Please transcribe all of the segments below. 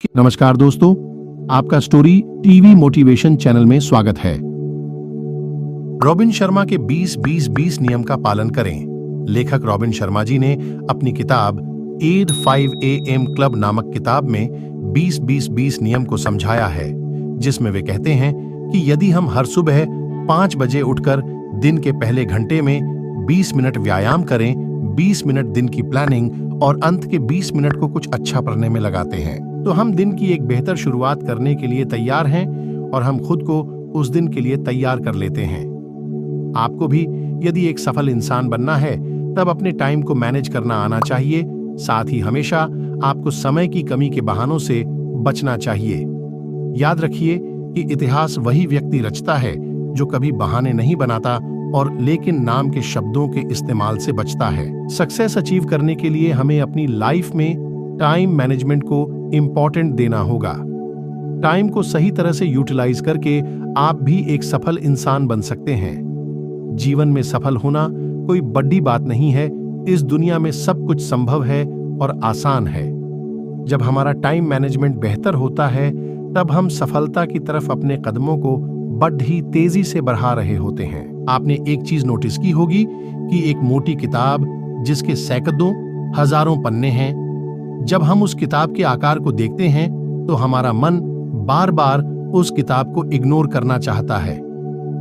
नमस्कार दोस्तों, आपका स्टोरी टीवी मोटिवेशन चैनल में स्वागत है। रॉबिन शर्मा के 20-20-20 नियम का पालन करें। लेखक रॉबिन शर्मा जी ने अपनी किताब 8 AM क्लब नामक किताब में 20-20-20 नियम को समझाया है, जिसमें वे कहते हैं कि यदि हम हर सुबह 5 बजे उठकर दिन के पहले घंटे में 20 मिनट व्यायाम करें, 20 मिनट दिन की प्लानिंग और अंत के 20 मिनट को कुछ अच्छा पढ़ने में लगाते हैं, तो हम दिन की एक बेहतर शुरुआत करने के लिए तैयार हैं और हम खुद को उस दिन के लिए तैयार कर लेते हैं। आपको भी यदि एक सफल इंसान बनना है, तब अपने टाइम को मैनेज करना आना चाहिए। साथ ही हमेशा आपको समय की कमी के बहानों से बचना चाहिए। याद रखिए कि इतिहास वही व्यक्ति रचता है जो कभी बहाने नहीं बनाता और लेकिन नाम के शब्दों के इस्तेमाल से बचता है। सक्सेस अचीव करने के लिए हमें अपनी लाइफ में टाइम मैनेजमेंट को इंपॉर्टेंट देना होगा। टाइम को सही तरह से यूटिलाइज करके आप भी एक सफल इंसान बन सकते हैं। जीवन में सफल होना कोई बड़ी बात नहीं है। इस दुनिया में सब कुछ संभव है और आसान है। जब हमारा टाइम मैनेजमेंट बेहतर होता है, तब हम सफलता की तरफ अपने कदमों को बड़ी तेजी से बढ़ा रहे होते हैं। आपने एक चीज नोटिस की होगी कि एक मोटी किताब जिसके सैकड़ों हजारों पन्ने हैं, जब हम उस किताब के आकार को देखते हैं तो हमारा मन बार बार उस किताब को इग्नोर करना चाहता है।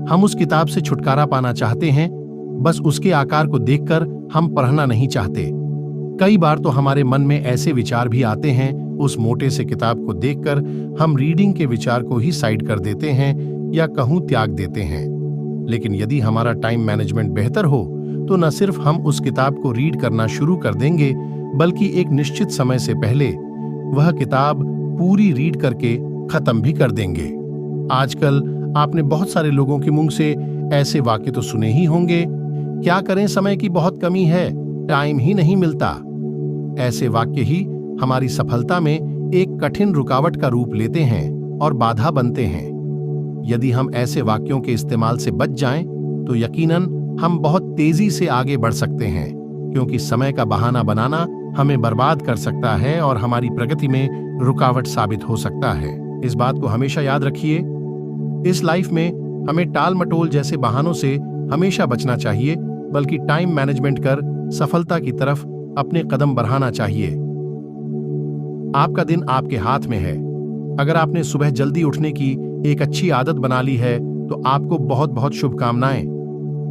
हम उस किताब से छुटकारा पाना चाहते हैं, बस उसके आकार को देखकर हम पढ़ना नहीं चाहते। कई बार तो हमारे मन में ऐसे विचार भी आते हैं, उस मोटे से किताब को देखकर हम रीडिंग के विचार को ही साइड कर देते हैं या कहूं त्याग देते हैं। लेकिन यदि हमारा टाइम मैनेजमेंट बेहतर हो, तो न सिर्फ हम उस किताब को रीड करना शुरू कर देंगे, बल्कि एक निश्चित समय से पहले वह किताब पूरी रीड करके खत्म भी कर देंगे। आजकल आपने बहुत सारे लोगों के मुंह से ऐसे वाक्य तो सुने ही होंगे, क्या करें, समय की बहुत कमी है, टाइम ही नहीं मिलता। ऐसे वाक्य ही हमारी सफलता में एक कठिन रुकावट का रूप लेते हैं और बाधा बनते हैं। यदि हम ऐसे वाक्यों के इस्तेमाल से बच जाएं, तो यकीनन हम बहुत तेजी से आगे बढ़ सकते हैं, क्योंकि समय का बहाना बनाना हमें बर्बाद कर सकता है और हमारी प्रगति में रुकावट साबित हो सकता है। इस बात को हमेशा याद रखिए। इस लाइफ में हमें टाल मटोल जैसे बहानों से हमेशा बचना चाहिए, बल्कि टाइम मैनेजमेंट कर सफलता की तरफ अपने कदम बढ़ाना चाहिए। आपका दिन आपके हाथ में है। अगर आपने सुबह जल्दी उठने की एक अच्छी आदत बना ली है, तो आपको बहुत बहुत शुभकामनाएं,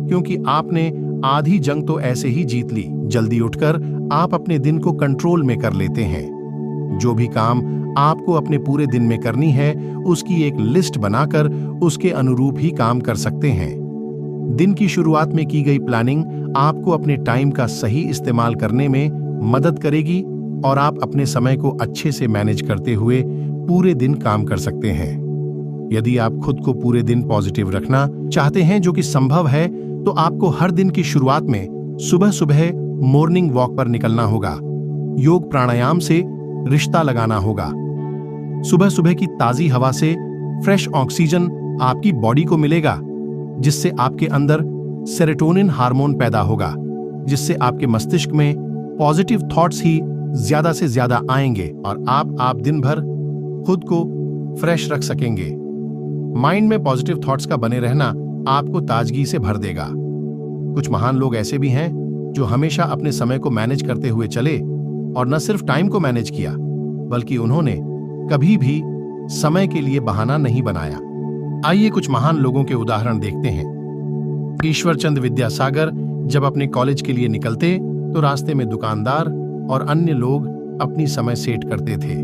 क्योंकि आपने आधी जंग तो ऐसे ही जीत ली। जल्दी उठकर आप अपने दिन को कंट्रोल में कर लेते हैं। जो भी काम आपको अपने पूरे दिन में करनी है, उसकी एक लिस्ट बनाकर उसके अनुरूप ही काम कर सकते हैं। दिन की शुरुआत में की गई प्लानिंग आपको अपने टाइम का सही इस्तेमाल करने में मदद करेगी और आप अपने समय को अच्छे से मैनेज करते हुए पूरे दिन काम कर सकते हैं। यदि आप खुद को पूरे दिन पॉजिटिव रखना चाहते हैं, जो कि संभव है, तो आपको हर दिन की शुरुआत में सुबह सुबह मॉर्निंग वॉक पर निकलना होगा। योग प्राणायाम से रिश्ता लगाना होगा। सुबह सुबह की ताजी हवा से फ्रेश ऑक्सीजन आपकी बॉडी को मिलेगा, जिससे आपके अंदर सेरोटोनिन हार्मोन पैदा होगा, जिससे आपके मस्तिष्क में पॉजिटिव थॉट्स ही ज्यादा से ज्यादा आएंगे और आप दिन भर खुद को फ्रेश रख सकेंगे। माइंड में पॉजिटिव थॉट्स का बने रहना आपको ताजगी से भर देगा। कुछ महान लोग ऐसे भी हैं जो हमेशा अपने समय को मैनेज करते हुए चले और न सिर्फ टाइम को मैनेज किया, बल्कि उन्होंने कभी भी समय के लिए बहाना नहीं बनाया। आइए कुछ महान लोगों के उदाहरण देखते हैं। ईश्वरचंद विद्यासागर जब अपने कॉलेज के लिए निकलते, तो रास्ते में दुकानदार और अन्य लोग अपनी समय सेट करते थे।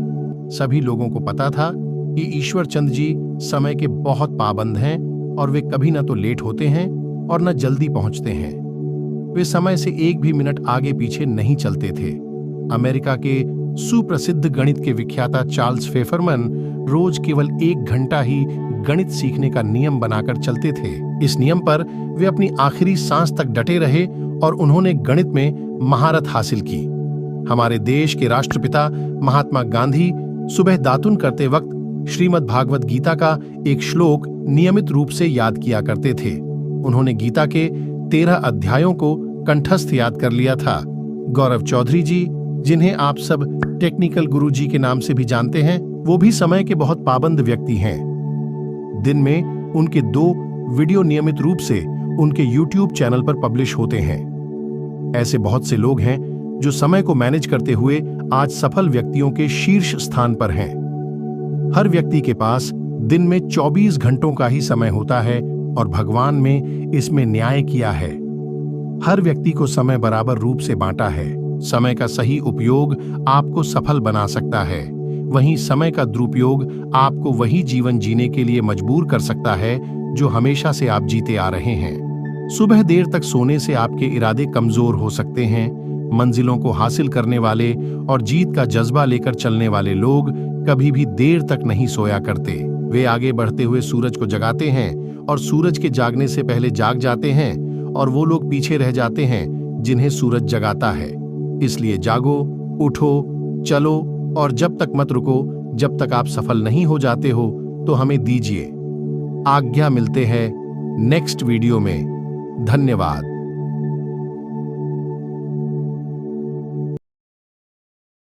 सभी लोगों को पता था कि ईश्वरचंद जी समय के बहुत पाबंद हैं और वे कभी न तो लेट होते हैं और न जल्दी पहुंचते हैं। वे समय से एक भी मिनट आगे पीछे नहीं चलते थे। अमेरिका के सुप्रसिद्ध गणित के विख्याता चार्ल्स फेफरमैन रोज केवल 1 घंटा ही गणित सीखने का नियम बनाकर चलते थे। इस नियम पर वे अपनी आखिरी सांस तक डटे रहे और उन्होंने गणित में महारत हासिल की। हमारे देश के राष्ट्रपिता महात्मा गांधी सुबह दातुन करते वक्त श्रीमद् भागवत गीता का एक श्लोक नियमित रूप से याद किया करते थे। उन्होंने गीता के 13 अध्यायों को कंठस्थ याद कर लिया था। गौरव चौधरी जी, जिन्हें आप सब टेक्निकल गुरुजी के नाम से भी जानते हैं, वो भी समय के बहुत पाबंद व्यक्ति हैं। दिन में उनके 2 वीडियो नियमित रूप से उनके YouTube चैनल पर पब्लिश होते हैं। ऐसे बहुत से लोग हैं जो समय को मैनेज करते हुए आज सफल व्यक्तियों के शीर्ष स्थान पर हैं। हर व्यक्ति के पास दिन में 24 घंटों का ही समय होता है और भगवान में इसमें न्याय किया है। हर व्यक्ति को समय बराबर रूप से बांटा है। समय का सही उपयोग आपको सफल बना सकता है, वहीं समय का दुरुपयोग आपको वही जीवन जीने के लिए मजबूर कर सकता है जो हमेशा से आप जीते आ रहे हैं। सुबह देर तक सोने से आपके इरादे कमजोर हो सकते हैं। मंजिलों को हासिल करने वाले और जीत का जज्बा लेकर चलने वाले लोग कभी भी देर तक नहीं सोया करते। वे आगे बढ़ते हुए सूरज को जगाते हैं और सूरज के जागने से पहले जाग जाते हैं, और वो लोग पीछे रह जाते हैं जिन्हें सूरज जगाता है। इसलिए जागो, उठो, चलो और जब तक मत रुको जब तक आप सफल नहीं हो जाते हो। तो हमें दीजिए आज्ञा, मिलते हैं नेक्स्ट वीडियो में। धन्यवाद।